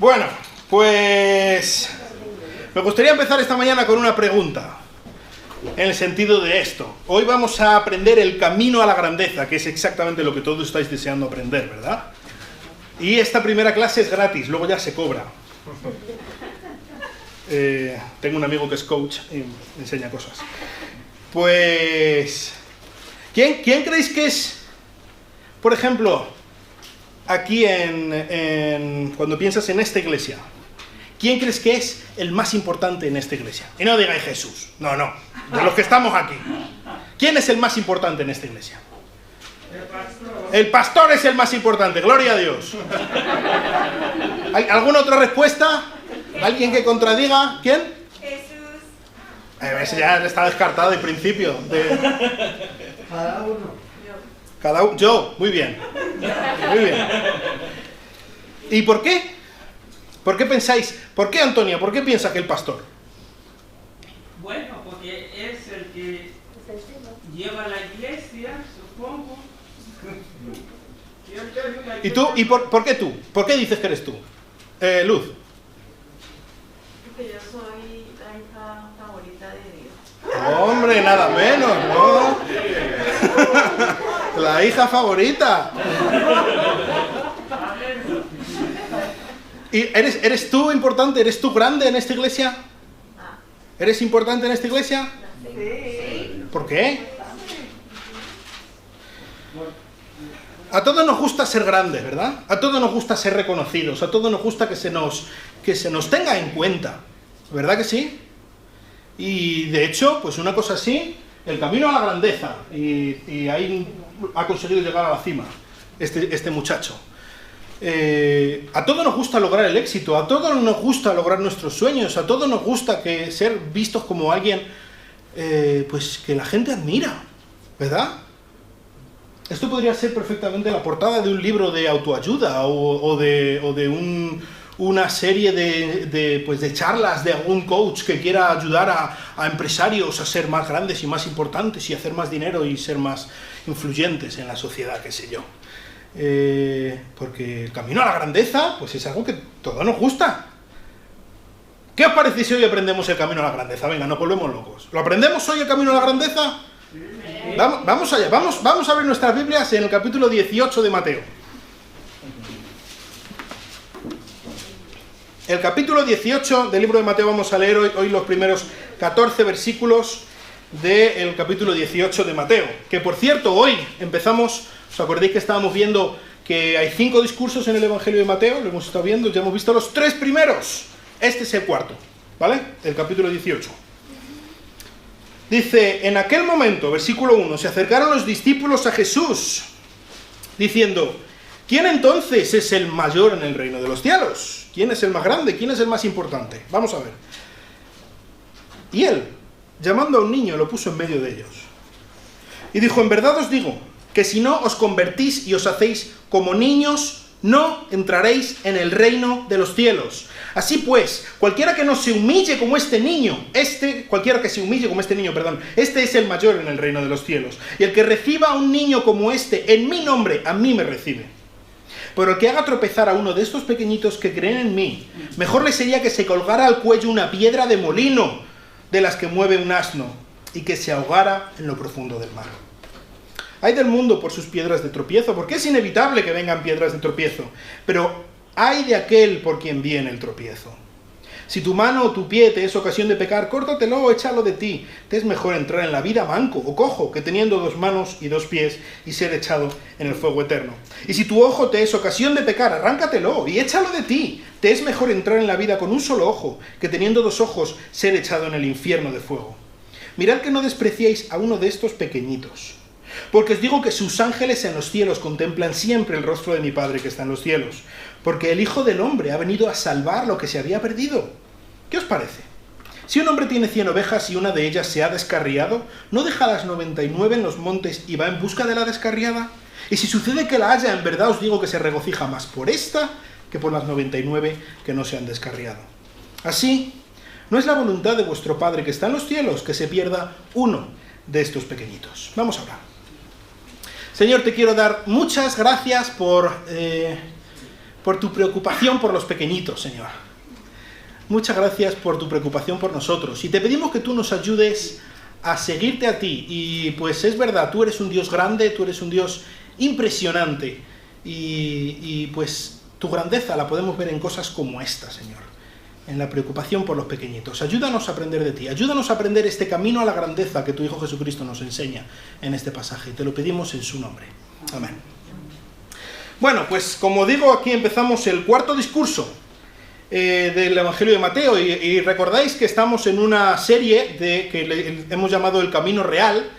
Bueno, pues me gustaría empezar esta mañana con una pregunta, en el sentido de esto. Hoy vamos a aprender el camino a la grandeza, que es exactamente lo que todos estáis deseando aprender, ¿verdad? Y esta primera clase es gratis, luego ya se cobra. Tengo un amigo que es coach y me enseña cosas. Pues, ¿quién creéis que es, por ejemplo, aquí cuando piensas en esta iglesia, quién crees que es el más importante en esta iglesia? Y no digáis Jesús, no, de los que estamos aquí. ¿Quién es el más importante en esta iglesia? El pastor es el más importante, gloria a Dios. ¿Alguna otra respuesta? ¿Alguien que contradiga? ¿Quién? Jesús. Ese ya está descartado de principio. Cada uno. Yo, muy bien. Muy bien. ¿Y por qué? ¿Por qué pensáis? ¿Por qué, Antonia? ¿Por qué piensa que el pastor? Bueno, porque es el que lleva la iglesia, supongo. ¿Y tú? ¿Y por qué tú? ¿Por qué dices que eres tú? Luz. Porque yo soy la hija favorita de Dios. Hombre, nada menos, ¿no? La hija favorita. ¿Y eres tú importante? ¿Eres tú grande en esta iglesia? ¿Eres importante en esta iglesia? Sí. ¿Por qué? A todos nos gusta ser grandes, ¿verdad? A todos nos gusta ser reconocidos, a todos nos gusta que se nos tenga en cuenta, ¿verdad que sí? Y de hecho, pues una cosa así, el camino a la grandeza, y ahí ha conseguido llegar a la cima este muchacho. A todos nos gusta lograr el éxito, a todos nos gusta lograr nuestros sueños, a todos nos gusta ser vistos como alguien pues que la gente admira, ¿verdad? Esto podría ser perfectamente la portada de un libro de autoayuda o de una serie de charlas de algún coach que quiera ayudar a empresarios a ser más grandes y más importantes y hacer más dinero y ser más influyentes en la sociedad, qué sé yo. Porque el camino a la grandeza pues es algo que todos nos gusta. ¿Qué os parece si hoy aprendemos el camino a la grandeza? Venga, no volvemos locos. ¿Lo aprendemos hoy el camino a la grandeza? Vamos allá, vamos a ver nuestras Biblias en el capítulo 18 de Mateo. El capítulo 18 del libro de Mateo vamos a leer hoy los primeros 14 versículos del capítulo 18 de Mateo. Que por cierto, hoy empezamos, ¿os acordáis que estábamos viendo que hay 5 discursos en el Evangelio de Mateo? Lo hemos estado viendo, ya hemos visto los 3 primeros. Este es el cuarto, ¿vale? El capítulo 18. Dice, en aquel momento, versículo 1, se acercaron los discípulos a Jesús, diciendo, ¿quién entonces es el mayor en el reino de los cielos? ¿Quién es el más grande? ¿Quién es el más importante? Vamos a ver. Y él, llamando a un niño, lo puso en medio de ellos. Y dijo, en verdad os digo, que si no os convertís y os hacéis como niños, no entraréis en el reino de los cielos. Así pues, cualquiera que se humille como este niño, este es el mayor en el reino de los cielos. Y el que reciba a un niño como este en mi nombre, a mí me recibe. Pero el que haga tropezar a uno de estos pequeñitos que creen en mí, mejor le sería que se colgara al cuello una piedra de molino, de las que mueve un asno, y que se ahogara en lo profundo del mar. Hay del mundo por sus piedras de tropiezo, porque es inevitable que vengan piedras de tropiezo, pero hay de aquel por quien viene el tropiezo. Si tu mano o tu pie te es ocasión de pecar, córtatelo o échalo de ti. Te es mejor entrar en la vida manco o cojo que teniendo 2 manos y 2 pies y ser echado en el fuego eterno. Y si tu ojo te es ocasión de pecar, arráncatelo y échalo de ti. Te es mejor entrar en la vida con un solo ojo que teniendo 2 ojos ser echado en el infierno de fuego. Mirad que no despreciéis a uno de estos pequeñitos. Porque os digo que sus ángeles en los cielos contemplan siempre el rostro de mi Padre que está en los cielos. Porque el Hijo del Hombre ha venido a salvar lo que se había perdido. ¿Qué os parece? Si un hombre tiene 100 ovejas y una de ellas se ha descarriado, ¿no deja las 99 en los montes y va en busca de la descarriada? Y si sucede que la haya, en verdad os digo que se regocija más por esta que por las 99 que no se han descarriado. Así, no es la voluntad de vuestro Padre que está en los cielos que se pierda uno de estos pequeñitos. Vamos a hablar. Señor, te quiero dar muchas gracias por por tu preocupación por los pequeñitos, Señor. Muchas gracias por tu preocupación por nosotros. Y te pedimos que tú nos ayudes a seguirte a ti. Y pues es verdad, tú eres un Dios grande, tú eres un Dios impresionante. Y pues tu grandeza la podemos ver en cosas como esta, Señor. En la preocupación por los pequeñitos. Ayúdanos a aprender de ti. Ayúdanos a aprender este camino a la grandeza que tu Hijo Jesucristo nos enseña en este pasaje. Te lo pedimos en su nombre. Amén. Bueno, pues como digo, aquí empezamos el cuarto discurso del Evangelio de Mateo, y recordáis que estamos en una serie que hemos llamado El Camino Real,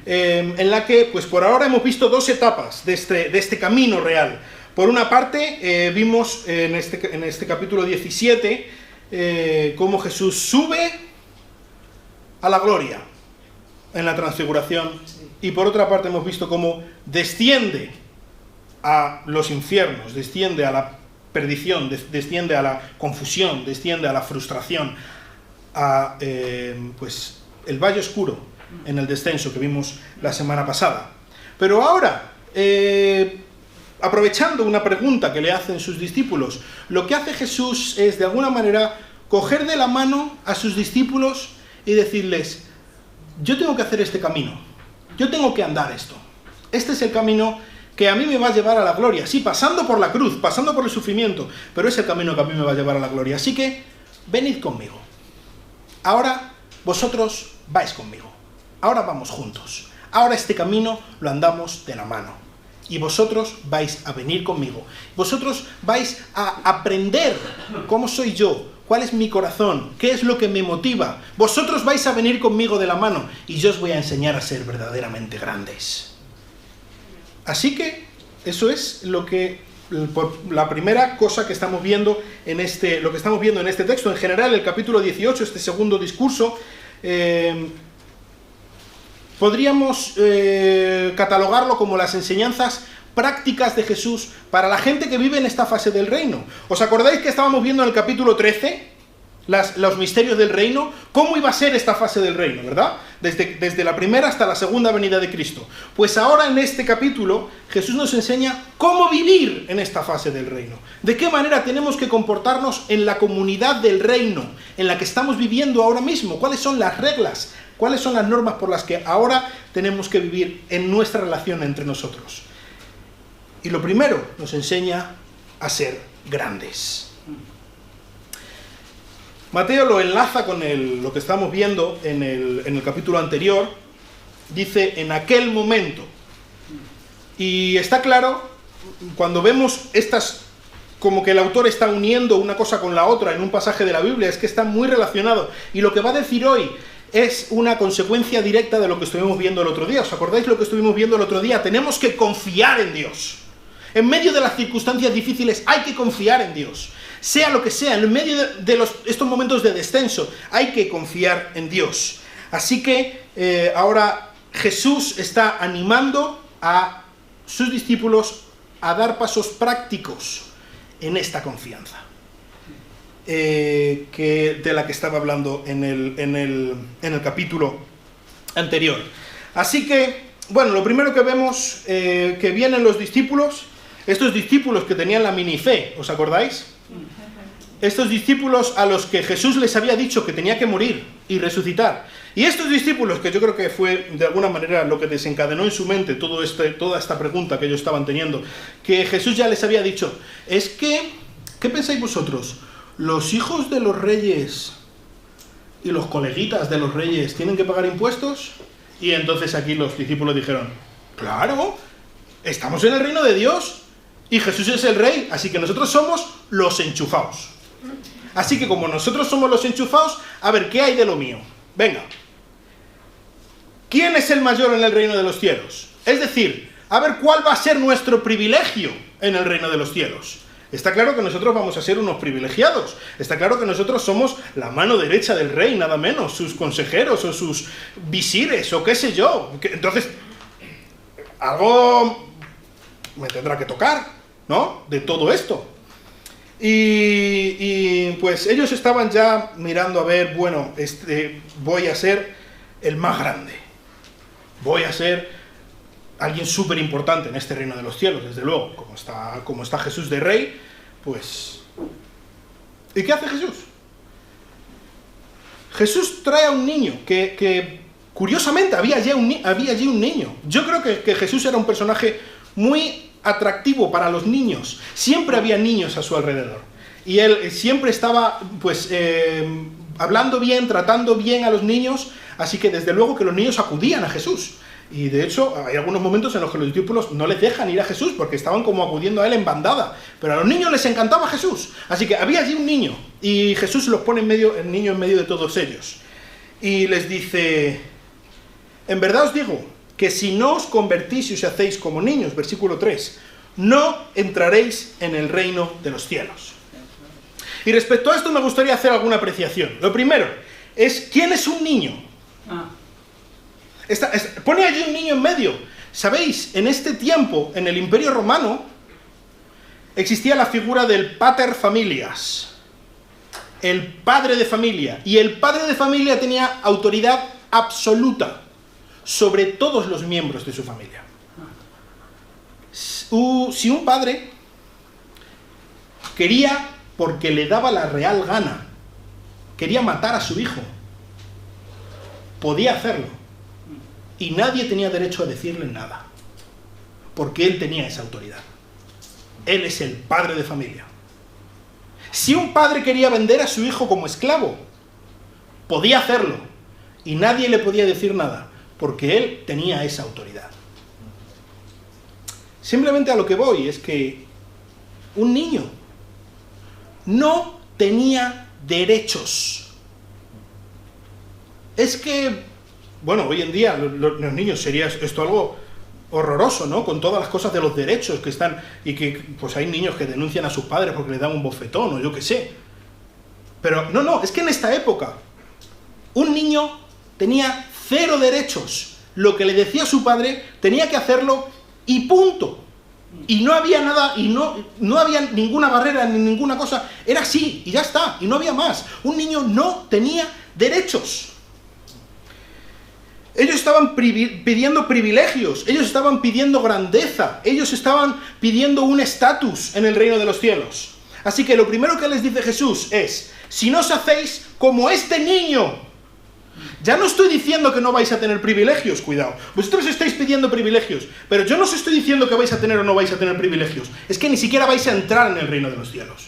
en la que pues por ahora hemos visto dos etapas de este camino real. Por una parte, vimos en este capítulo 17 cómo Jesús sube a la gloria en la transfiguración, y por otra parte hemos visto cómo desciende a los infiernos, desciende a la perdición, desciende a la confusión, desciende a la frustración, a pues el valle oscuro en el descenso que vimos la semana pasada. Pero ahora, aprovechando una pregunta que le hacen sus discípulos, lo que hace Jesús es, de alguna manera, coger de la mano a sus discípulos y decirles: yo tengo que hacer este camino, yo tengo que andar esto. Este es el camino que a mí me va a llevar a la gloria. Sí, pasando por la cruz, pasando por el sufrimiento, pero es el camino que a mí me va a llevar a la gloria. Así que, venid conmigo. Ahora vosotros vais conmigo. Ahora vamos juntos. Ahora este camino lo andamos de la mano. Y vosotros vais a venir conmigo. Vosotros vais a aprender cómo soy yo, cuál es mi corazón, qué es lo que me motiva. Vosotros vais a venir conmigo de la mano y yo os voy a enseñar a ser verdaderamente grandes. Así que eso es la primera cosa que estamos viendo lo que estamos viendo en este texto. En general, el capítulo 18, este segundo discurso, podríamos catalogarlo como las enseñanzas prácticas de Jesús para la gente que vive en esta fase del reino. ¿Os acordáis que estábamos viendo en el capítulo 13 los misterios del reino? ¿Cómo iba a ser esta fase del reino, verdad? Desde la primera hasta la segunda venida de Cristo. Pues ahora en este capítulo Jesús nos enseña cómo vivir en esta fase del reino. De qué manera tenemos que comportarnos en la comunidad del reino en la que estamos viviendo ahora mismo. ¿Cuáles son las reglas? ¿Cuáles son las normas por las que ahora tenemos que vivir en nuestra relación entre nosotros? Y lo primero, nos enseña a ser grandes. Mateo lo enlaza con lo que estamos viendo en el capítulo anterior. Dice, en aquel momento. Y está claro, cuando vemos como que el autor está uniendo una cosa con la otra en un pasaje de la Biblia, es que está muy relacionado. Y lo que va a decir hoy es una consecuencia directa de lo que estuvimos viendo el otro día. ¿Os acordáis lo que estuvimos viendo el otro día? Tenemos que confiar en Dios. En medio de las circunstancias difíciles hay que confiar en Dios. Sea lo que sea, en medio de estos momentos de descenso, hay que confiar en Dios. Así que ahora Jesús está animando a sus discípulos a dar pasos prácticos en esta confianza, de la que estaba hablando en el capítulo anterior. Así que, bueno, lo primero que vemos, que vienen los discípulos, estos discípulos que tenían la mini fe, ¿os acordáis? Estos discípulos a los que Jesús les había dicho que tenía que morir y resucitar. Y estos discípulos, que yo creo que fue de alguna manera lo que desencadenó en su mente toda esta pregunta que ellos estaban teniendo, que Jesús ya les había dicho, es que, ¿qué pensáis vosotros? ¿Los hijos de los reyes y los coleguitas de los reyes tienen que pagar impuestos? Y entonces aquí los discípulos dijeron, claro, estamos en el reino de Dios y Jesús es el rey, así que nosotros somos los enchufados. Así que como nosotros somos los enchufados, a ver, ¿qué hay de lo mío? Venga. ¿Quién es el mayor en el reino de los cielos? Es decir, a ver cuál va a ser nuestro privilegio en el reino de los cielos. Está claro que nosotros vamos a ser unos privilegiados. Está claro que nosotros somos la mano derecha del rey, nada menos, sus consejeros o sus visires o qué sé yo. Entonces, algo me tendrá que tocar, ¿no? De todo esto. Y pues ellos estaban ya mirando a ver, bueno, voy a ser el más grande. Voy a ser alguien súper importante en este reino de los cielos, desde luego. Como está Jesús de rey, pues... ¿Y qué hace Jesús? Jesús trae a un niño que curiosamente había allí un niño. Yo creo que Jesús era un personaje muy atractivo para los niños. Siempre había niños a su alrededor. Y él siempre estaba, pues, hablando bien, tratando bien a los niños, así que desde luego que los niños acudían a Jesús. Y de hecho, hay algunos momentos en los que los discípulos no les dejan ir a Jesús porque estaban como acudiendo a él en bandada. Pero a los niños les encantaba Jesús. Así que había allí un niño y Jesús los pone el niño en medio de todos ellos. Y les dice, en verdad os digo que si no os convertís y os hacéis como niños, versículo 3, no entraréis en el reino de los cielos. Y respecto a esto me gustaría hacer alguna apreciación. Lo primero es, ¿quién es un niño? Pone allí un niño en medio. ¿Sabéis? En este tiempo, en el Imperio Romano, existía la figura del pater familias, el padre de familia. Y el padre de familia tenía autoridad absoluta sobre todos los miembros de su familia. Si un padre quería, porque le daba la real gana, quería matar a su hijo, podía hacerlo. Y nadie tenía derecho a decirle nada, porque él tenía esa autoridad. Él es el padre de familia. Si un padre quería vender a su hijo como esclavo, podía hacerlo, y nadie le podía decir nada, porque él tenía esa autoridad. Simplemente a lo que voy es que un niño no tenía derechos. Es que, bueno, hoy en día los niños sería esto algo horroroso, ¿no? Con todas las cosas de los derechos que están, y que pues hay niños que denuncian a sus padres porque les dan un bofetón o yo qué sé. Pero no, es que en esta época un niño tenía 0 derechos. Lo que le decía su padre tenía que hacerlo y punto. Y no había nada, y no había ninguna barrera ni ninguna cosa. Era así, y ya está, y no había más. Un niño no tenía derechos. Ellos estaban pidiendo privilegios, ellos estaban pidiendo grandeza, ellos estaban pidiendo un estatus en el reino de los cielos. Así que lo primero que les dice Jesús es, si no os hacéis como este niño. Ya no estoy diciendo que no vais a tener privilegios, cuidado. Vosotros estáis pidiendo privilegios, pero yo no os estoy diciendo que vais a tener o no vais a tener privilegios. Es que ni siquiera vais a entrar en el reino de los cielos.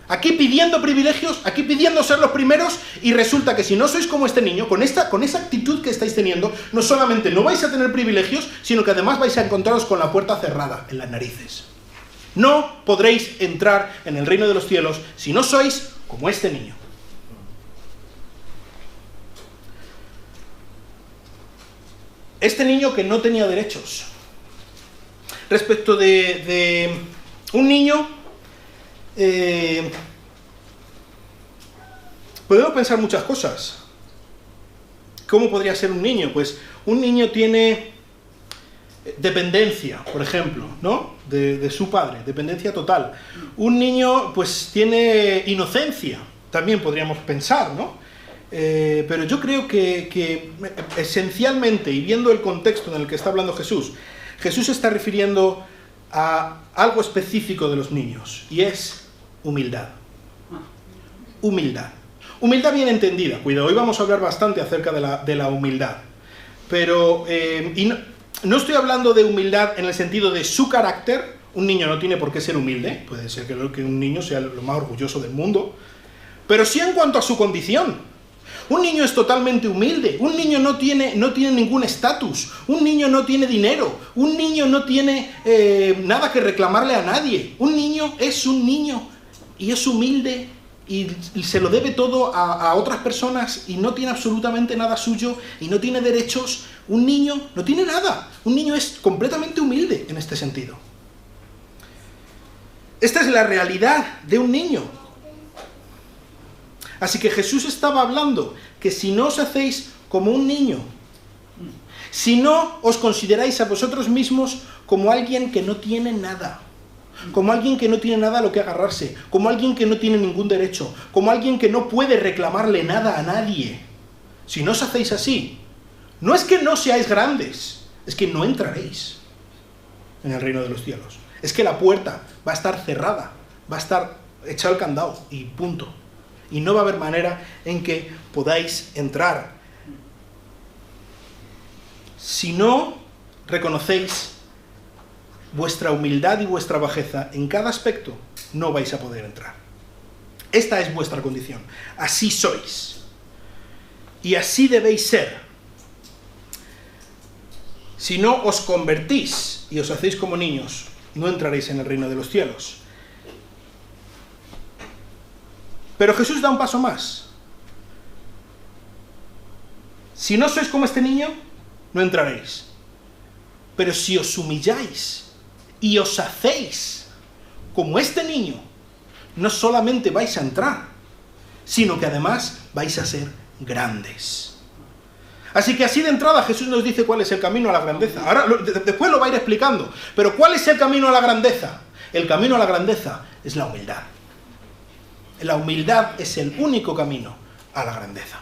Aquí pidiendo privilegios, aquí pidiendo ser los primeros, y resulta que si no sois como este niño, con esa actitud que estáis teniendo, no solamente no vais a tener privilegios, sino que además vais a encontraros con la puerta cerrada en las narices. No podréis entrar en el reino de los cielos si no sois como este niño. Este niño que no tenía derechos. Respecto de un niño, podemos pensar muchas cosas. ¿Cómo podría ser un niño? Pues un niño tiene dependencia, por ejemplo, ¿no? De su padre, dependencia total. Un niño, pues, tiene inocencia, también podríamos pensar, ¿no? Pero yo creo que esencialmente, y viendo el contexto en el que está hablando Jesús, Jesús se está refiriendo a algo específico de los niños, y es humildad. Humildad. Humildad bien entendida. Cuidado, hoy vamos a hablar bastante acerca de la humildad. Pero, no estoy hablando de humildad en el sentido de su carácter. Un niño no tiene por qué ser humilde. Puede ser que un niño sea lo más orgulloso del mundo. Pero sí en cuanto a su condición. Un niño es totalmente humilde. Un niño no tiene ningún estatus. Un niño no tiene dinero. Un niño no tiene nada que reclamarle a nadie. Un niño es un niño y es humilde y se lo debe todo a otras personas y no tiene absolutamente nada suyo y no tiene derechos. Un niño no tiene nada. Un niño es completamente humilde en este sentido. Esta es la realidad de un niño. Así que Jesús estaba hablando que si no os hacéis como un niño, si no os consideráis a vosotros mismos como alguien que no tiene nada, como alguien que no tiene nada a lo que agarrarse, como alguien que no tiene ningún derecho, como alguien que no puede reclamarle nada a nadie, si no os hacéis así, no es que no seáis grandes, es que no entraréis en el reino de los cielos. Es que la puerta va a estar cerrada va a estar echado el candado y punto. Y no va a haber manera en que podáis entrar. Si no reconocéis vuestra humildad y vuestra bajeza en cada aspecto, no vais a poder entrar. Esta es vuestra condición. Así sois. Y así debéis ser. Si no os convertís y os hacéis como niños, no entraréis en el reino de los cielos. Pero Jesús da un paso más. Si no sois como este niño, no entraréis. Pero si os humilláis y os hacéis como este niño, no solamente vais a entrar, sino que además vais a ser grandes. Así que así de entrada Jesús nos dice cuál es el camino a la grandeza. Ahora, después lo va a ir explicando. Pero ¿cuál es el camino a la grandeza? El camino a la grandeza es la humildad. La humildad es el único camino a la grandeza.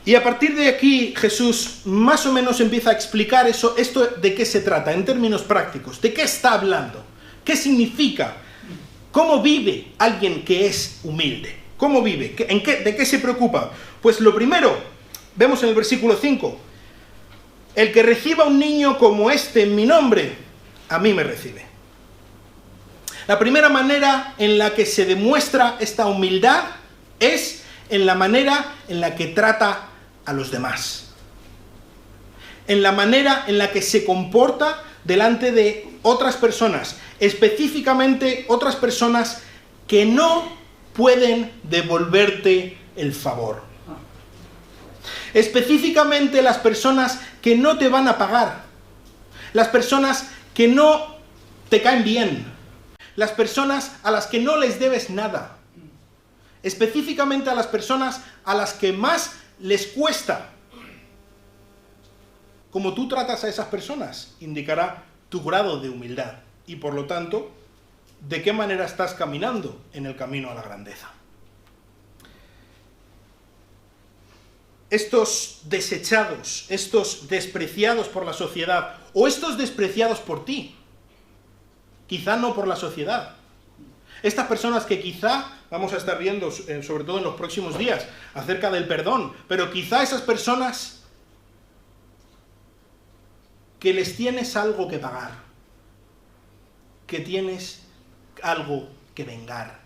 Y a partir de aquí Jesús más o menos empieza a explicar esto de qué se trata, en términos prácticos. ¿De qué está hablando? ¿Qué significa? ¿Cómo vive alguien que es humilde? ¿Cómo vive? ¿De qué se preocupa? Pues lo primero, vemos en el versículo 5, el que reciba un niño como este en mi nombre, a mí me recibe. La primera manera en la que se demuestra esta humildad es en la manera en la que trata a los demás. En la manera en la que se comporta delante de otras personas, específicamente otras personas que no pueden devolverte el favor. Específicamente las personas que no te van a pagar, las personas que no te caen bien, las personas a las que no les debes nada, específicamente a las personas a las que más les cuesta. Como tú tratas a esas personas indicará tu grado de humildad y por lo tanto de qué manera estás caminando en el camino a la grandeza. Estos desechados, estos despreciados por la sociedad o estos despreciados por ti, quizá no por la sociedad. Estas personas que quizá vamos a estar viendo, sobre todo en los próximos días, acerca del perdón, pero quizá esas personas que les tienes algo que pagar, que tienes algo que vengar.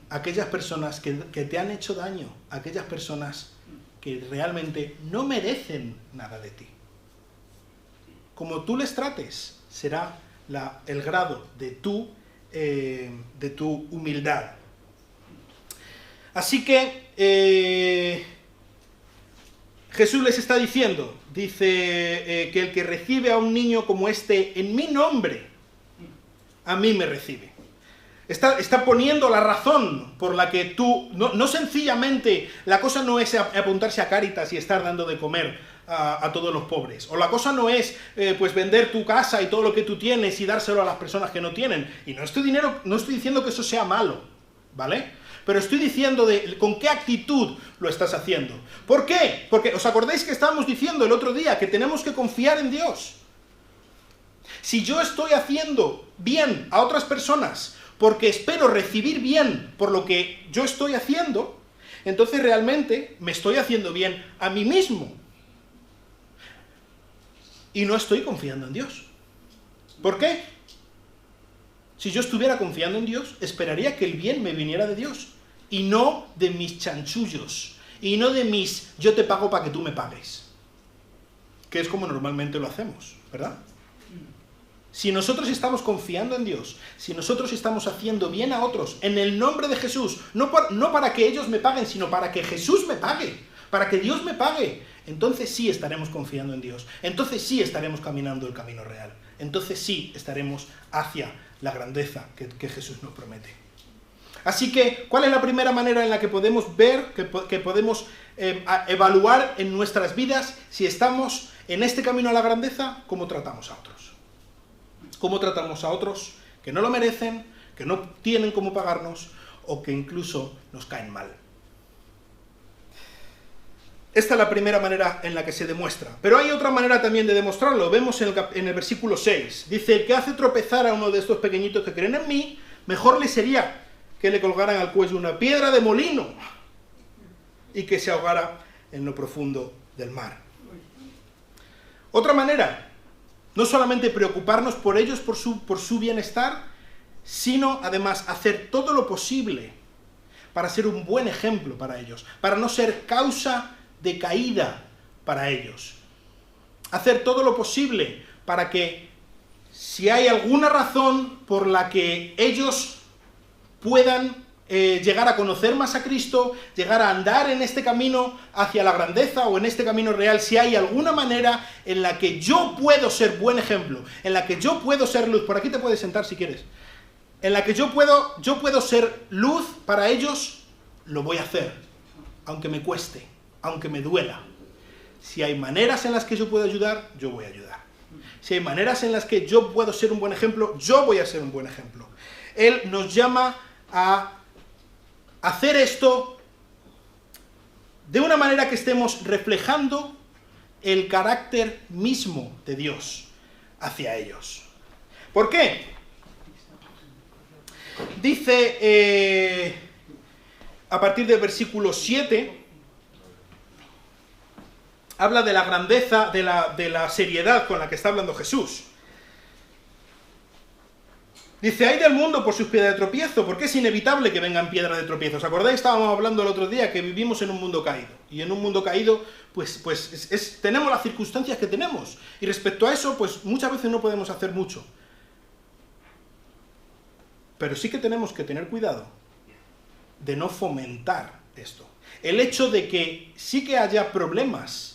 Aquellas personas que te han hecho daño, aquellas personas que realmente no merecen nada de ti. Como tú les trates, será el grado de tu humildad. Así que Jesús les está diciendo, dice que el que recibe a un niño como este en mi nombre, a mí me recibe. Está poniendo la razón por la que tú, no sencillamente, la cosa no es apuntarse a Cáritas y estar dando de comer a todos los pobres, o la cosa no es pues vender tu casa y todo lo que tú tienes y dárselo a las personas que no tienen, y no estoy diciendo que eso sea malo, ¿vale? Pero estoy diciendo con qué actitud lo estás haciendo. ¿Por qué? Porque os acordáis que estábamos diciendo el otro día que tenemos que confiar en Dios. Si yo estoy haciendo bien a otras personas porque espero recibir bien por lo que yo estoy haciendo, entonces realmente me estoy haciendo bien a mí mismo. Y no estoy confiando en Dios. ¿Por qué? Si yo estuviera confiando en Dios, esperaría que el bien me viniera de Dios. Y no de mis chanchullos. Y no de mis yo te pago para que tú me pagues. Que es como normalmente lo hacemos, ¿verdad? Si nosotros estamos confiando en Dios, si nosotros estamos haciendo bien a otros, en el nombre de Jesús, no para que ellos me paguen, sino para que Jesús me pague, para que Dios me pague, entonces sí estaremos confiando en Dios, entonces sí estaremos caminando el camino real, entonces sí estaremos hacia la grandeza que Jesús nos promete. Así que, ¿cuál es la primera manera en la que podemos ver, que podemos evaluar en nuestras vidas si estamos en este camino a la grandeza? ¿Cómo tratamos a otros? ¿Cómo tratamos a otros que no lo merecen, que no tienen cómo pagarnos o que incluso nos caen mal? Esta es la primera manera en la que se demuestra. Pero hay otra manera también de demostrarlo. Vemos en el versículo 6. Dice, el que hace tropezar a uno de estos pequeñitos que creen en mí, mejor le sería que le colgaran al cuello una piedra de molino y que se ahogara en lo profundo del mar. Otra manera, no solamente preocuparnos por ellos, por su bienestar, sino además hacer todo lo posible para ser un buen ejemplo para ellos, para no ser causa de caída para ellos. Hacer todo lo posible para que, si hay alguna razón por la que ellos puedan llegar a conocer más a Cristo, llegar a andar en este camino hacia la grandeza o en este camino real, si hay alguna manera en la que yo puedo ser buen ejemplo, en la que yo puedo ser luz, por aquí te puedes sentar si quieres, en la que yo puedo ser luz para ellos, lo voy a hacer, aunque me cueste, aunque me duela. Si hay maneras en las que yo puedo ayudar, yo voy a ayudar. Si hay maneras en las que yo puedo ser un buen ejemplo, yo voy a ser un buen ejemplo. Él nos llama a hacer esto de una manera que estemos reflejando el carácter mismo de Dios hacia ellos. ¿Por qué? Dice a partir del versículo 7, habla de la grandeza, de la seriedad con la que está hablando Jesús. Dice, ay del mundo por sus piedras de tropiezo, porque es inevitable que vengan piedras de tropiezo. ¿Os acordáis? Estábamos hablando el otro día que vivimos en un mundo caído. Y en un mundo caído, pues tenemos las circunstancias que tenemos. Y respecto a eso, pues muchas veces no podemos hacer mucho. Pero sí que tenemos que tener cuidado de no fomentar esto. El hecho de que sí que haya problemas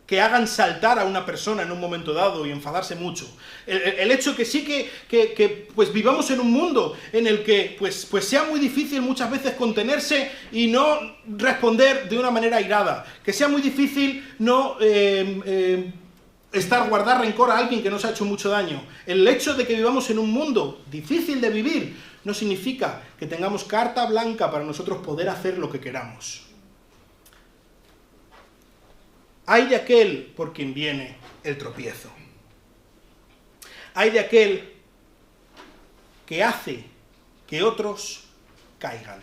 que hagan saltar a una persona en un momento dado y enfadarse mucho. El hecho que sí que pues vivamos en un mundo en el que pues sea muy difícil muchas veces contenerse y no responder de una manera airada. Que sea muy difícil no guardar rencor a alguien que nos ha hecho mucho daño. El hecho de que vivamos en un mundo difícil de vivir no significa que tengamos carta blanca para nosotros poder hacer lo que queramos. Hay de aquel por quien viene el tropiezo. Hay de aquel que hace que otros caigan.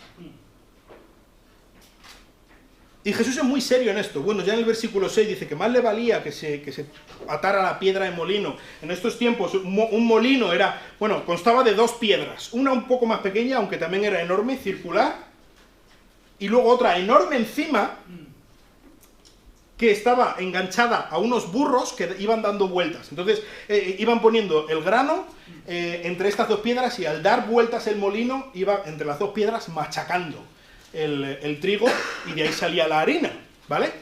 Y Jesús es muy serio en esto. Bueno, ya en el versículo 6 dice que más le valía que se atara la piedra de molino. En estos tiempos un molino constaba de dos piedras. Una un poco más pequeña, aunque también era enorme, circular. Y luego otra enorme encima, que estaba enganchada a unos burros que iban dando vueltas. Entonces iban poniendo el grano entre estas dos piedras y al dar vueltas el molino iba entre las dos piedras machacando el trigo y de ahí salía la harina, ¿vale?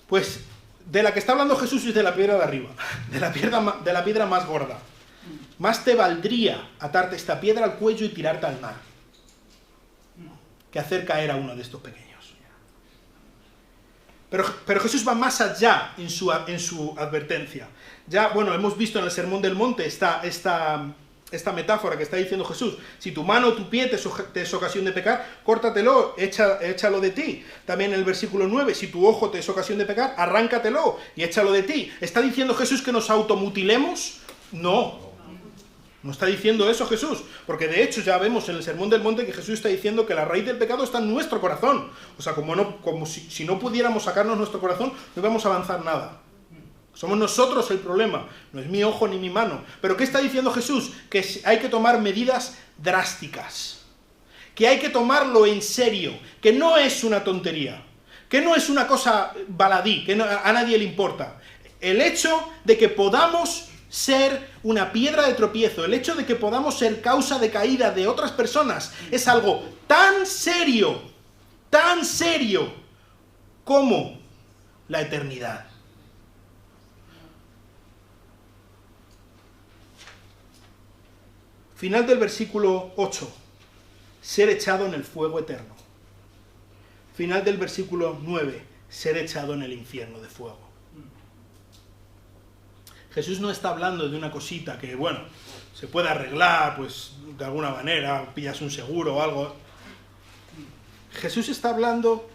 Pues de la que está hablando Jesús es de la piedra de arriba, de la piedra más gorda. Más te valdría atarte esta piedra al cuello y tirarte al mar que hacer caer a uno de estos pequeños. Pero Jesús va más allá en su advertencia. Ya, hemos visto en el Sermón del Monte esta metáfora que está diciendo Jesús. Si tu mano o tu pie te es ocasión de pecar, córtatelo, échalo de ti. También en el versículo 9, si tu ojo te es ocasión de pecar, arráncatelo y échalo de ti. ¿Está diciendo Jesús que nos automutilemos? No. No está diciendo eso Jesús, porque de hecho ya vemos en el Sermón del Monte que Jesús está diciendo que la raíz del pecado está en nuestro corazón. O sea, como si no pudiéramos sacarnos nuestro corazón, no íbamos a avanzar nada. Somos nosotros el problema, no es mi ojo ni mi mano. Pero ¿qué está diciendo Jesús? Que hay que tomar medidas drásticas, que hay que tomarlo en serio, que no es una tontería, que no es una cosa baladí, que a nadie le importa. El hecho de que podamos ser una piedra de tropiezo, el hecho de que podamos ser causa de caída de otras personas, es algo tan serio como la eternidad. Final del versículo 8, ser echado en el fuego eterno. Final del versículo 9, ser echado en el infierno de fuego. Jesús no está hablando de una cosita que, se puede arreglar, pues, de alguna manera, pillas un seguro o algo. Jesús está hablando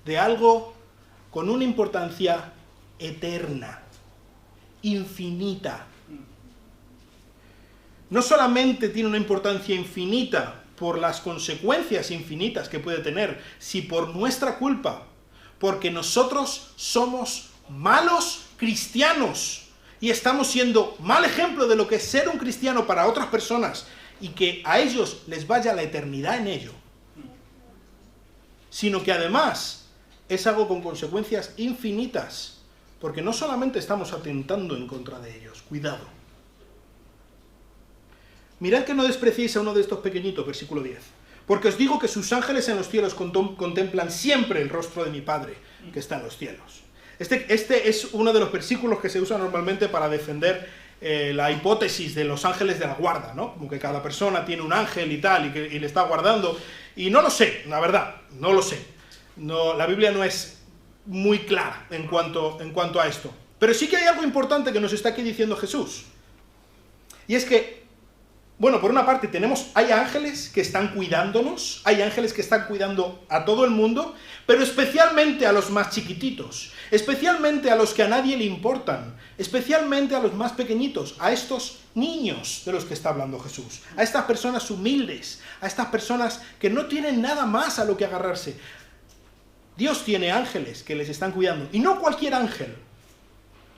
de algo con una importancia eterna, infinita. No solamente tiene una importancia infinita por las consecuencias infinitas que puede tener, si por nuestra culpa, porque nosotros somos malos cristianos y estamos siendo mal ejemplo de lo que es ser un cristiano para otras personas y que a ellos les vaya la eternidad en ello, sino que además es algo con consecuencias infinitas, porque no solamente estamos atentando en contra de ellos, cuidado. Mirad que no despreciéis a uno de estos pequeñitos, versículo 10. Porque os digo que sus ángeles en los cielos contemplan siempre el rostro de mi Padre, que está en los cielos. Este es uno de los versículos que se usa normalmente para defender la hipótesis de los ángeles de la guarda, ¿no? Como que cada persona tiene un ángel y tal, y le está guardando. Y no lo sé, la verdad, no lo sé. No, la Biblia no es muy clara en cuanto a esto. Pero sí que hay algo importante que nos está aquí diciendo Jesús. Y es que, bueno, por una parte hay ángeles que están cuidándonos, hay ángeles que están cuidando a todo el mundo, pero especialmente a los más chiquititos, especialmente a los que a nadie le importan, especialmente a los más pequeñitos, a estos niños de los que está hablando Jesús, a estas personas humildes, a estas personas que no tienen nada más a lo que agarrarse. Dios tiene ángeles que les están cuidando, y no cualquier ángel.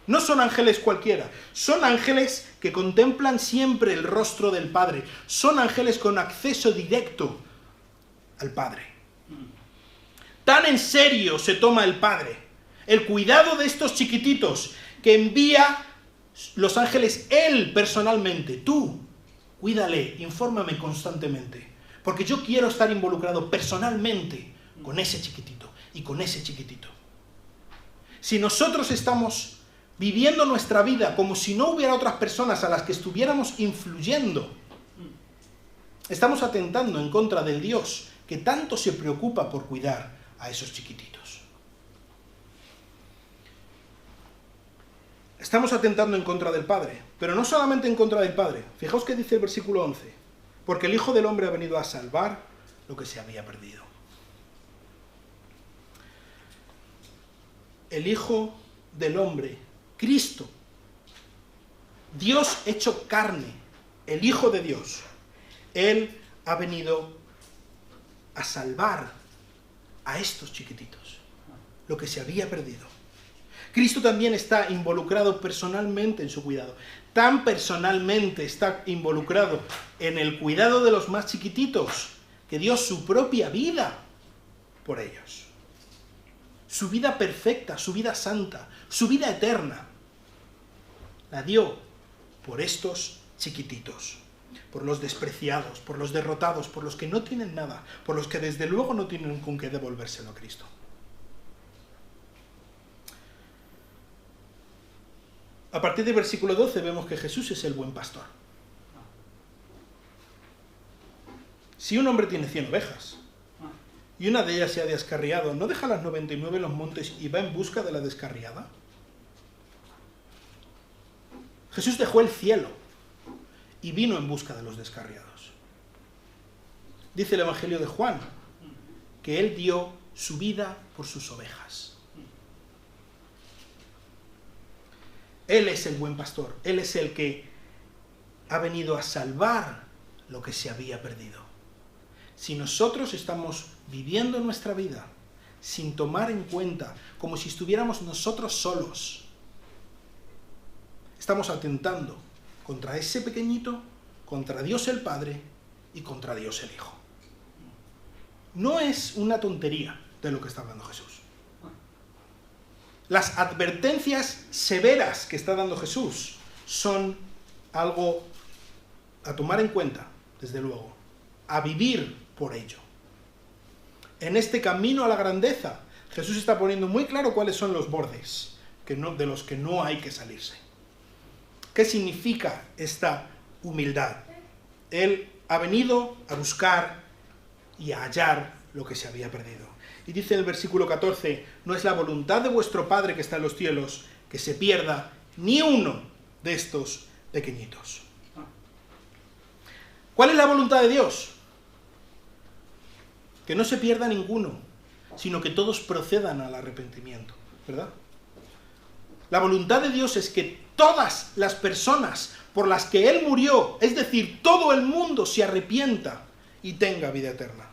No son ángeles cualquiera, son ángeles que contemplan siempre el rostro del Padre, son ángeles con acceso directo al Padre. Tan en serio se toma el Padre el cuidado de estos chiquititos que envía los ángeles Él personalmente. Tú, cuídale, infórmame constantemente, porque yo quiero estar involucrado personalmente con ese chiquitito y con ese chiquitito. Si nosotros estamos viviendo nuestra vida como si no hubiera otras personas a las que estuviéramos influyendo, estamos atentando en contra del Dios que tanto se preocupa por cuidar a esos chiquititos. Estamos atentando en contra del Padre, pero no solamente en contra del Padre. Fijaos que dice el versículo 11, porque el Hijo del Hombre ha venido a salvar lo que se había perdido. El Hijo del Hombre, Cristo, Dios hecho carne, el Hijo de Dios, Él ha venido a salvar a estos chiquititos, lo que se había perdido. Cristo también está involucrado personalmente en su cuidado. Tan personalmente está involucrado en el cuidado de los más chiquititos que dio su propia vida por ellos. Su vida perfecta, su vida santa, su vida eterna, la dio por estos chiquititos, por los despreciados, por los derrotados, por los que no tienen nada, por los que desde luego no tienen con qué devolvérselo a Cristo. A partir del versículo 12 vemos que Jesús es el buen pastor. Si un hombre tiene 100 ovejas y una de ellas se ha descarriado, ¿no deja las 99 en los montes y va en busca de la descarriada? Jesús dejó el cielo y vino en busca de los descarriados. Dice el Evangelio de Juan que Él dio su vida por sus ovejas. Él es el buen pastor, Él es el que ha venido a salvar lo que se había perdido. Si nosotros estamos viviendo nuestra vida sin tomar en cuenta, como si estuviéramos nosotros solos, estamos atentando contra ese pequeñito, contra Dios el Padre y contra Dios el Hijo. No es una tontería de lo que está hablando Jesús. Las advertencias severas que está dando Jesús son algo a tomar en cuenta, desde luego, a vivir por ello. En este camino a la grandeza, Jesús está poniendo muy claro cuáles son los bordes de los que no hay que salirse. ¿Qué significa esta humildad? Él ha venido a buscar y a hallar lo que se había perdido. Y dice en el versículo 14, no es la voluntad de vuestro Padre que está en los cielos que se pierda ni uno de estos pequeñitos. ¿Cuál es la voluntad de Dios? Que no se pierda ninguno, sino que todos procedan al arrepentimiento. ¿verdad? La voluntad de Dios es que todas las personas por las que Él murió, es decir, todo el mundo se arrepienta y tenga vida eterna.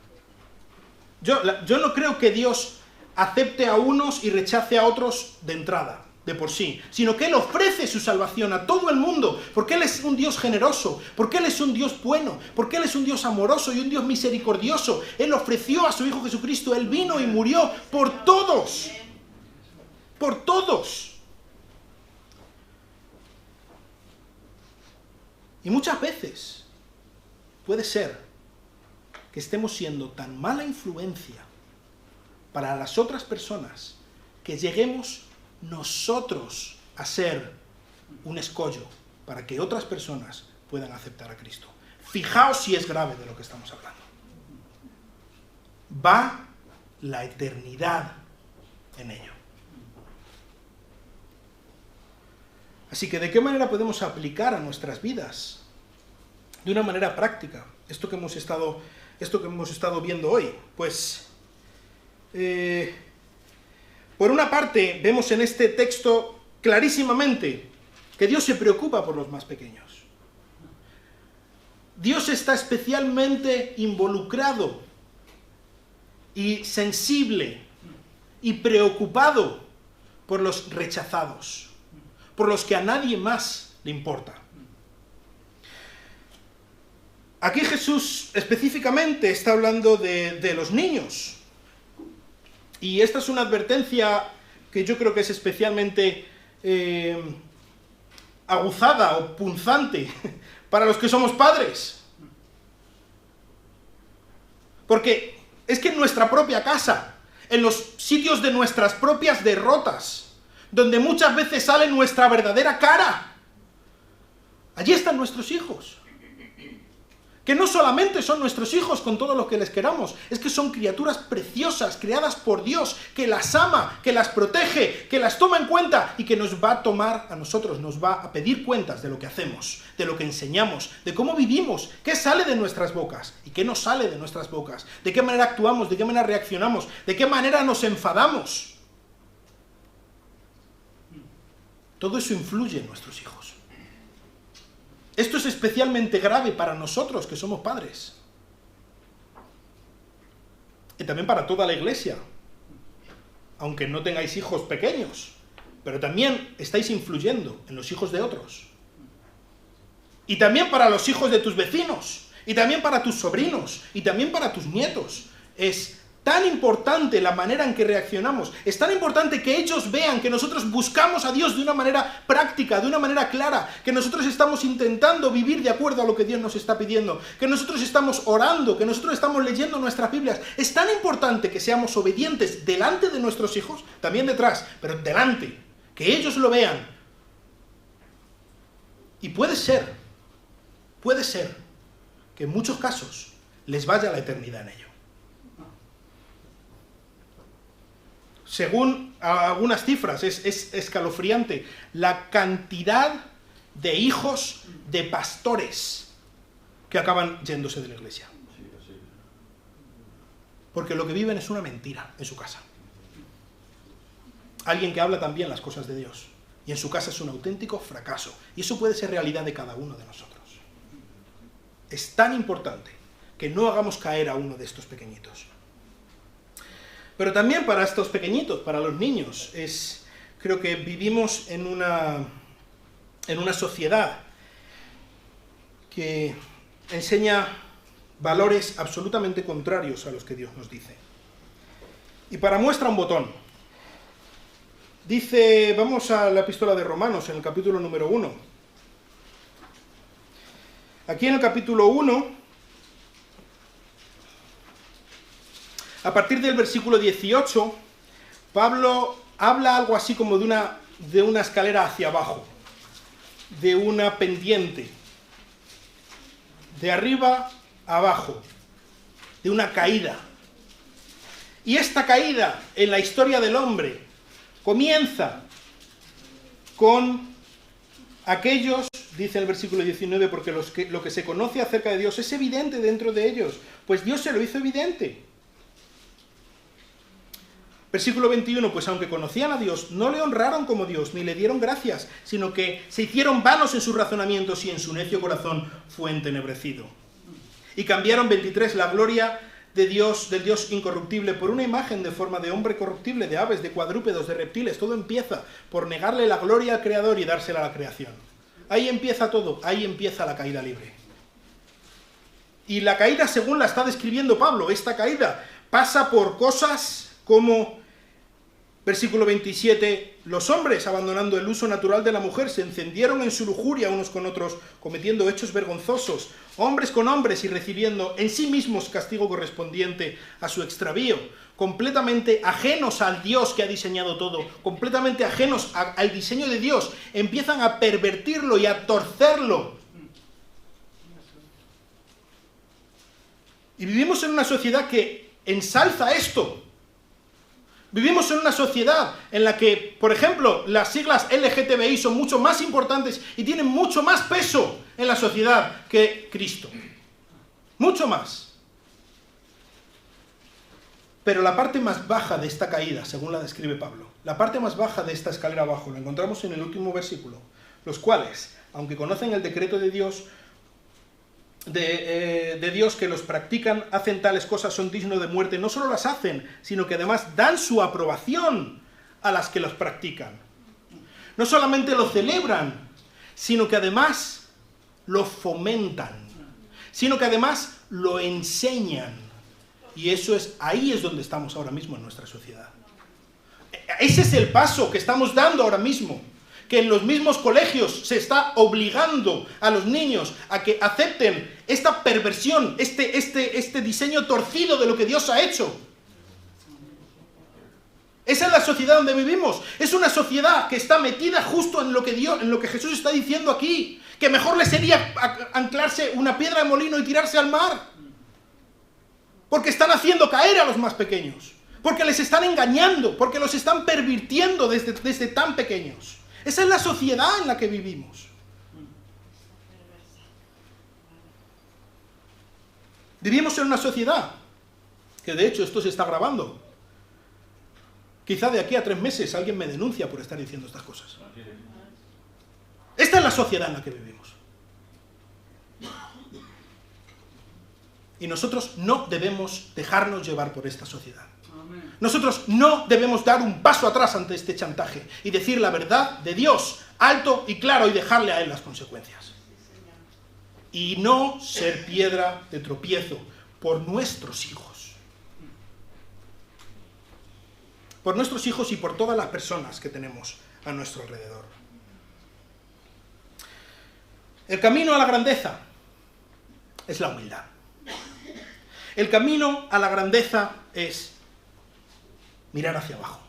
Yo no creo que Dios acepte a unos y rechace a otros de entrada, de por sí, sino que Él ofrece su salvación a todo el mundo, porque Él es un Dios generoso, porque Él es un Dios bueno, porque Él es un Dios amoroso y un Dios misericordioso. Él ofreció a su Hijo Jesucristo, Él vino y murió por todos, por todos. Y muchas veces puede ser que estemos siendo tan mala influencia para las otras personas que lleguemos nosotros a ser un escollo para que otras personas puedan aceptar a Cristo. Fijaos si es grave de lo que estamos hablando. Va la eternidad en ello. Así que, ¿de qué manera podemos aplicar a nuestras vidas de una manera práctica esto que hemos estado viendo hoy? Pues, por una parte, vemos en este texto clarísimamente que Dios se preocupa por los más pequeños. Dios está especialmente involucrado y sensible y preocupado por los rechazados, por los que a nadie más le importa. Aquí Jesús específicamente está hablando de los niños. Y esta es una advertencia que yo creo que es especialmente aguzada o punzante para los que somos padres. Porque es que en nuestra propia casa, en los sitios de nuestras propias derrotas, donde muchas veces sale nuestra verdadera cara, allí están nuestros hijos. Que no solamente son nuestros hijos con todo lo que les queramos, es que son criaturas preciosas, creadas por Dios, que las ama, que las protege, que las toma en cuenta y que nos va a tomar a nosotros, nos va a pedir cuentas de lo que hacemos, de lo que enseñamos, de cómo vivimos, qué sale de nuestras bocas y qué no sale de nuestras bocas, de qué manera actuamos, de qué manera reaccionamos, de qué manera nos enfadamos. Todo eso influye en nuestros hijos. Esto es especialmente grave para nosotros que somos padres. Y también para toda la iglesia. Aunque no tengáis hijos pequeños, pero también estáis influyendo en los hijos de otros. Y también para los hijos de tus vecinos, y también para tus sobrinos, y también para tus nietos. Es tan importante la manera en que reaccionamos, es tan importante que ellos vean que nosotros buscamos a Dios de una manera práctica, de una manera clara, que nosotros estamos intentando vivir de acuerdo a lo que Dios nos está pidiendo, que nosotros estamos orando, que nosotros estamos leyendo nuestras Biblias. Es tan importante que seamos obedientes delante de nuestros hijos, también detrás, pero delante, que ellos lo vean. Y puede ser que en muchos casos les vaya la eternidad en ello. Según algunas cifras, es escalofriante la cantidad de hijos de pastores que acaban yéndose de la iglesia. Porque lo que viven es una mentira en su casa. Alguien que habla también las cosas de Dios, y en su casa es un auténtico fracaso. Y eso puede ser realidad de cada uno de nosotros. Es tan importante que no hagamos caer a uno de estos pequeñitos. Pero también para estos pequeñitos, para los niños, creo que vivimos en una sociedad que enseña valores absolutamente contrarios a los que Dios nos dice. Y para muestra un botón. Dice, vamos a la epístola de Romanos, en el capítulo número 1. Aquí en el capítulo 1... a partir del versículo 18, Pablo habla algo así como de una escalera hacia abajo, de una pendiente, de arriba a abajo, de una caída. Y esta caída en la historia del hombre comienza con aquellos, dice el versículo 19, porque lo que se conoce acerca de Dios es evidente dentro de ellos, pues Dios se lo hizo evidente. Versículo 21, pues aunque conocían a Dios, no le honraron como Dios, ni le dieron gracias, sino que se hicieron vanos en sus razonamientos y en su necio corazón fue entenebrecido. Y cambiaron, 23, la gloria de Dios, del Dios incorruptible, por una imagen de forma de hombre corruptible, de aves, de cuadrúpedos, de reptiles. Todo empieza por negarle la gloria al Creador y dársela a la creación. Ahí empieza todo, ahí empieza la caída libre. Y la caída, según la está describiendo Pablo, esta caída pasa por cosas como, versículo 27, los hombres, abandonando el uso natural de la mujer, se encendieron en su lujuria unos con otros, cometiendo hechos vergonzosos, hombres con hombres, y recibiendo en sí mismos castigo correspondiente a su extravío, completamente ajenos al Dios que ha diseñado todo, completamente ajenos al diseño de Dios, empiezan a pervertirlo y a torcerlo. Y vivimos en una sociedad que ensalza esto. Vivimos en una sociedad en la que, por ejemplo, las siglas LGTBI son mucho más importantes y tienen mucho más peso en la sociedad que Cristo. Mucho más. Pero la parte más baja de esta caída, según la describe Pablo, la parte más baja de esta escalera abajo, la encontramos en el último versículo, los cuales, aunque conocen el decreto de Dios, de Dios que los practican, hacen tales cosas, son dignos de muerte. No solo las hacen, sino que además dan su aprobación a las que los practican. No solamente lo celebran, sino que además lo fomentan, sino que además lo enseñan. Y eso es, ahí es donde estamos ahora mismo en nuestra sociedad. Ese es el paso que estamos dando ahora mismo. Que en los mismos colegios se está obligando a los niños a que acepten esta perversión, este diseño torcido de lo que Dios ha hecho. Esa es la sociedad donde vivimos. Es una sociedad que está metida justo en lo que Jesús está diciendo aquí. Que mejor le sería anclarse una piedra de molino y tirarse al mar. Porque están haciendo caer a los más pequeños. Porque les están engañando. Porque los están pervirtiendo desde tan pequeños. Esa es la sociedad en la que vivimos. Vivimos en una sociedad que, de hecho, esto se está grabando. Quizá de aquí a 3 meses alguien me denuncia por estar diciendo estas cosas. Esta es la sociedad en la que vivimos. Y nosotros no debemos dejarnos llevar por esta sociedad. Nosotros no debemos dar un paso atrás ante este chantaje y decir la verdad de Dios alto y claro y dejarle a Él las consecuencias. Y no ser piedra de tropiezo por nuestros hijos. Por nuestros hijos y por todas las personas que tenemos a nuestro alrededor. El camino a la grandeza es la humildad. El camino a la grandeza es mirar hacia abajo.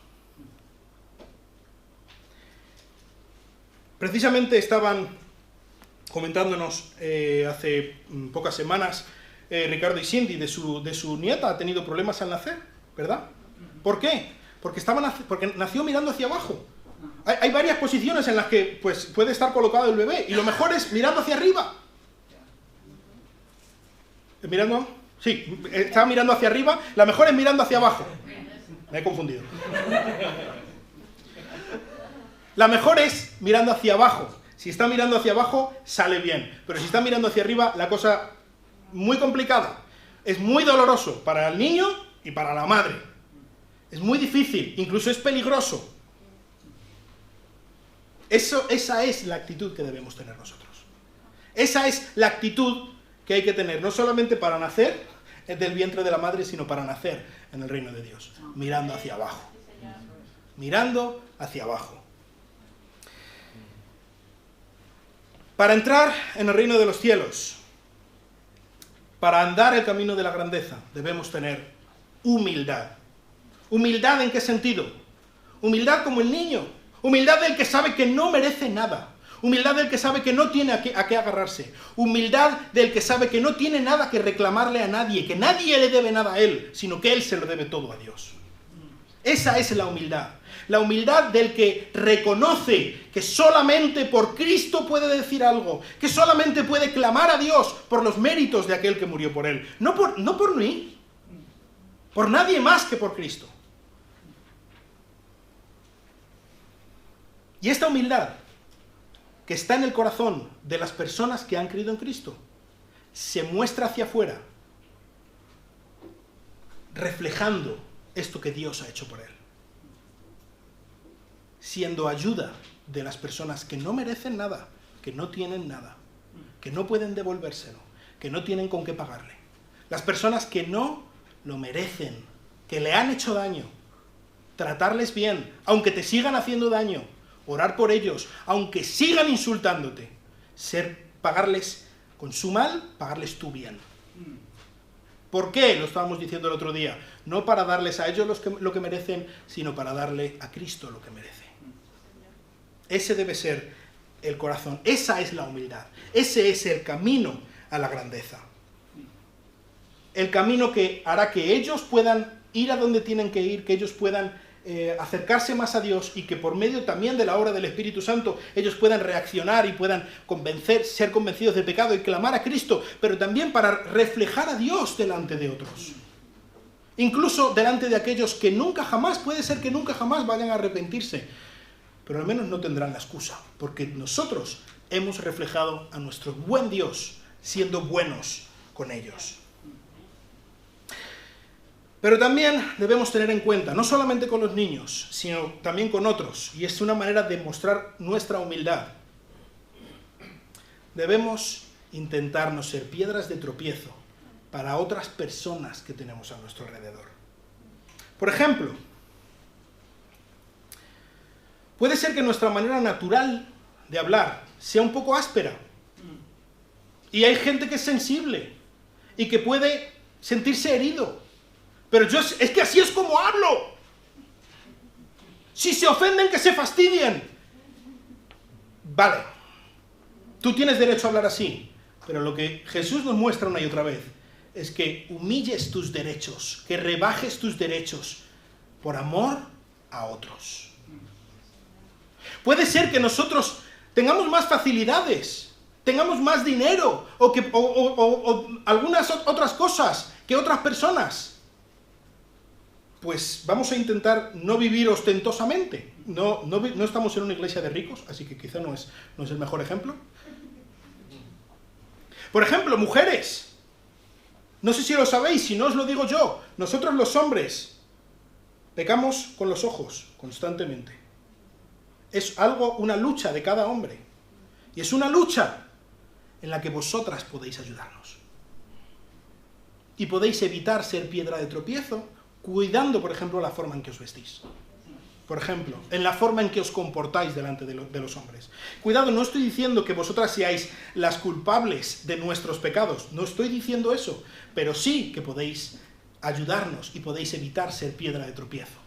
Precisamente estaban comentándonos hace pocas semanas Ricardo y Cindy de su nieta. Ha tenido problemas al nacer, ¿verdad? ¿Por qué? Porque nació mirando hacia abajo. Hay varias posiciones en las que pues, puede estar colocado el bebé y lo mejor es mirando hacia arriba. ¿Mirando? Sí, está mirando hacia arriba. La mejor es mirando hacia abajo. Me he confundido. La mejor es mirando hacia abajo. Si está mirando hacia abajo, sale bien. Pero si está mirando hacia arriba, la cosa muy complicada. Es muy doloroso para el niño y para la madre. Es muy difícil, incluso es peligroso. Esa es la actitud que debemos tener nosotros. Esa es la actitud que hay que tener, no solamente para nacer del vientre de la madre, sino para nacer en el reino de Dios, mirando hacia abajo. Mirando hacia abajo. Para entrar en el reino de los cielos, para andar el camino de la grandeza, debemos tener humildad. ¿Humildad en qué sentido? Humildad como el niño. Humildad del que sabe que no merece nada. Humildad del que sabe que no tiene a qué agarrarse. Humildad del que sabe que no tiene nada que reclamarle a nadie, que nadie le debe nada a él, sino que él se lo debe todo a Dios. Esa es la humildad. La humildad del que reconoce que solamente por Cristo puede decir algo, que solamente puede clamar a Dios por los méritos de aquel que murió por él. No por mí, por nadie más que por Cristo. Y esta humildad que está en el corazón de las personas que han creído en Cristo se muestra hacia afuera, reflejando esto que Dios ha hecho por él, siendo ayuda de las personas que no merecen nada, que no tienen nada, que no pueden devolvérselo, que no tienen con qué pagarle. Las personas que no lo merecen, que le han hecho daño, tratarles bien, aunque te sigan haciendo daño, orar por ellos, aunque sigan insultándote, pagarles con su mal, pagarles tu bien. ¿Por qué? Lo estábamos diciendo el otro día. No para darles a ellos lo que merecen, sino para darle a Cristo lo que merece. Ese debe ser el corazón. Esa es la humildad. Ese es el camino a la grandeza. El camino que hará que ellos puedan ir a donde tienen que ir, que ellos puedan acercarse más a Dios y que por medio también de la obra del Espíritu Santo ellos puedan reaccionar y puedan ser convencidos del pecado y clamar a Cristo, pero también para reflejar a Dios delante de otros. Incluso delante de aquellos que nunca jamás, puede ser que nunca jamás vayan a arrepentirse, pero al menos no tendrán la excusa, porque nosotros hemos reflejado a nuestro buen Dios siendo buenos con ellos. Pero también debemos tener en cuenta, no solamente con los niños, sino también con otros, y es una manera de mostrar nuestra humildad. Debemos intentar no ser piedras de tropiezo para otras personas que tenemos a nuestro alrededor. Por ejemplo, puede ser que nuestra manera natural de hablar sea un poco áspera, y hay gente que es sensible y que puede sentirse herido. Pero es que así es como hablo. Si se ofenden, que se fastidien. Vale, tú tienes derecho a hablar así, pero lo que Jesús nos muestra una y otra vez es que humilles tus derechos, que rebajes tus derechos por amor a otros. Puede ser que nosotros tengamos más facilidades, tengamos más dinero o algunas otras cosas que otras personas. Pues vamos a intentar no vivir ostentosamente. No estamos en una iglesia de ricos, así que quizá no es el mejor ejemplo. Por ejemplo, mujeres. No sé si lo sabéis, si no os lo digo yo. Nosotros los hombres pecamos con los ojos constantemente. Es una lucha de cada hombre. Y es una lucha en la que vosotras podéis ayudarnos. Y podéis evitar ser piedra de tropiezo, cuidando, por ejemplo, la forma en que os vestís. Por ejemplo, en la forma en que os comportáis delante de los hombres. Cuidado, no estoy diciendo que vosotras seáis las culpables de nuestros pecados. No estoy diciendo eso. Pero sí que podéis ayudarnos y podéis evitar ser piedra de tropiezo.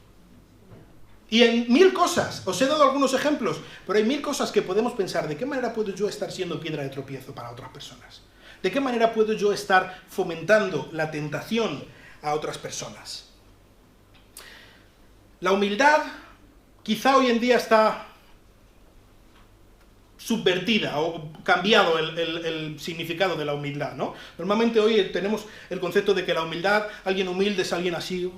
Y en 1000 cosas, os he dado algunos ejemplos, pero hay 1000 cosas que podemos pensar, ¿de qué manera puedo yo estar siendo piedra de tropiezo para otras personas? ¿De qué manera puedo yo estar fomentando la tentación a otras personas? La humildad quizá hoy en día está subvertida o cambiado el significado de la humildad, ¿no? Normalmente hoy tenemos el concepto de que la humildad, alguien humilde es alguien así,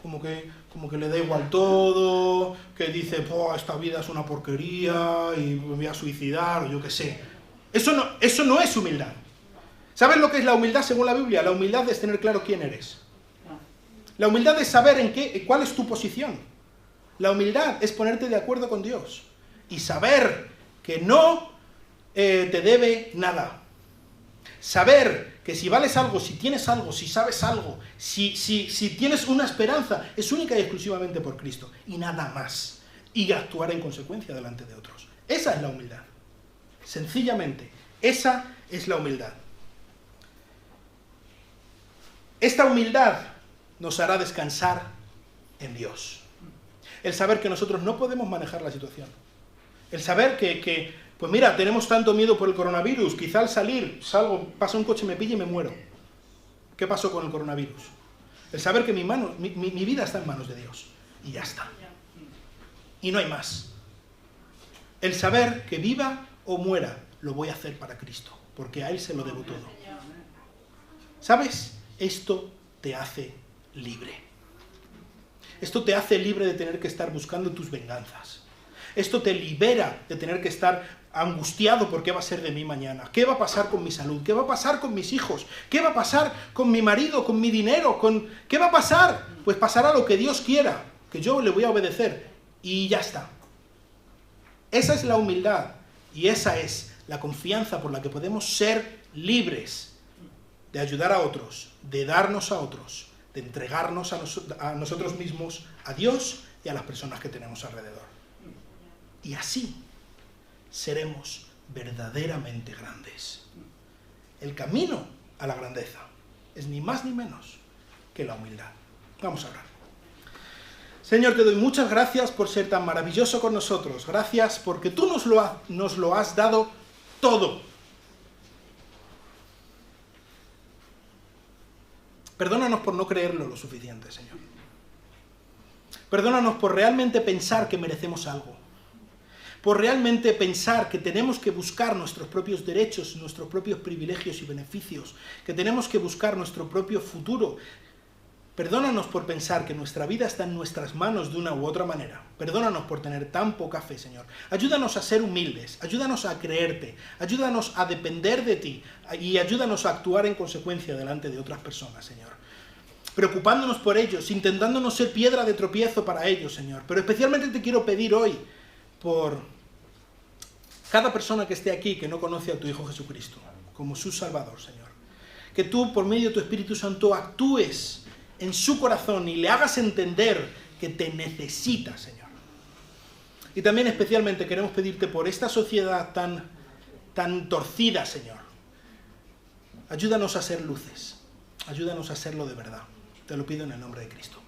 como que le da igual todo, que dice, esta vida es una porquería y me voy a suicidar, o yo qué sé. Eso no es humildad. ¿Sabes lo que es la humildad según la Biblia? La humildad es tener claro quién eres. La humildad es saber cuál es tu posición. La humildad es ponerte de acuerdo con Dios y saber que no te debe nada. Saber que si vales algo, si tienes algo, si sabes algo, si tienes una esperanza, es única y exclusivamente por Cristo y nada más. Y actuar en consecuencia delante de otros. Esa es la humildad. Sencillamente, esa es la humildad. Esta humildad nos hará descansar en Dios. El saber que nosotros no podemos manejar la situación. El saber que pues mira, tenemos tanto miedo por el coronavirus, quizá al salgo, pasa un coche, me pilla y me muero. ¿Qué pasó con el coronavirus? El saber que mi vida está en manos de Dios. Y ya está. Y no hay más. El saber que viva o muera, lo voy a hacer para Cristo, porque a Él se lo debo todo. ¿Sabes? Esto te hace libre. Esto te hace libre de tener que estar buscando tus venganzas. Esto te libera de tener que estar angustiado por qué va a ser de mí mañana, qué va a pasar con mi salud, qué va a pasar con mis hijos, qué va a pasar con mi marido, con mi dinero, ¿qué va a pasar? Pues pasará lo que Dios quiera, que yo le voy a obedecer y ya está. Esa es la humildad y esa es la confianza por la que podemos ser libres de ayudar a otros, de darnos a otros, de entregarnos a nosotros mismos, a Dios y a las personas que tenemos alrededor. Y así seremos verdaderamente grandes. El camino a la grandeza es ni más ni menos que la humildad. Vamos a orar. Señor, te doy muchas gracias por ser tan maravilloso con nosotros. Gracias porque tú nos lo has dado todo. Perdónanos por no creerlo lo suficiente, Señor. Perdónanos por realmente pensar que merecemos algo. Por realmente pensar que tenemos que buscar nuestros propios derechos, nuestros propios privilegios y beneficios, que tenemos que buscar nuestro propio futuro. Perdónanos por pensar que nuestra vida está en nuestras manos de una u otra manera. Perdónanos por tener tan poca fe, Señor. Ayúdanos a ser humildes, ayúdanos a creerte, ayúdanos a depender de ti y ayúdanos a actuar en consecuencia delante de otras personas, Señor. Preocupándonos por ellos, intentando no ser piedra de tropiezo para ellos, Señor. Pero especialmente te quiero pedir hoy por cada persona que esté aquí que no conoce a tu Hijo Jesucristo como su Salvador, Señor. Que tú, por medio de tu Espíritu Santo, actúes en su corazón y le hagas entender que te necesita, Señor. Y también especialmente queremos pedirte por esta sociedad tan torcida, Señor. Ayúdanos a ser luces, ayúdanos a serlo de verdad. Te lo pido en el nombre de Cristo.